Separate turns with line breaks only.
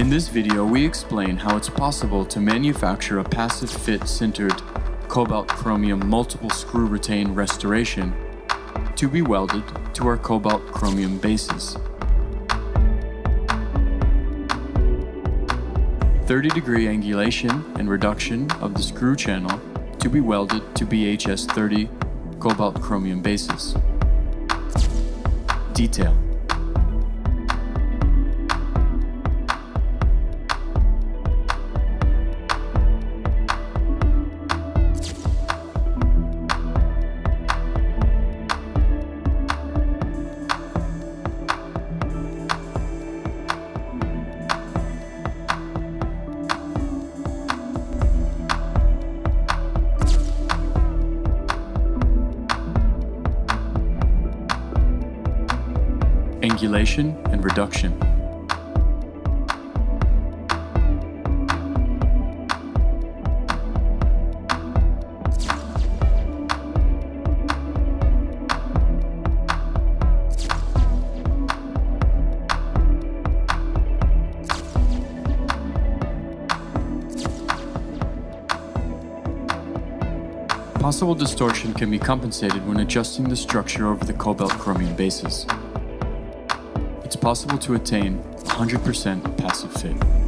In this video, we explain how it's possible to manufacture a passive fit sintered cobalt chromium multiple screw retain restoration to be welded to our cobalt chromium bases. 30-degree angulation and reduction of the screw channel to be welded to BHS 30 cobalt chromium bases. Detail. Angulation and reduction. Possible distortion can be compensated when adjusting the structure over the cobalt chromium bases. It's possible to attain 100% passive fit.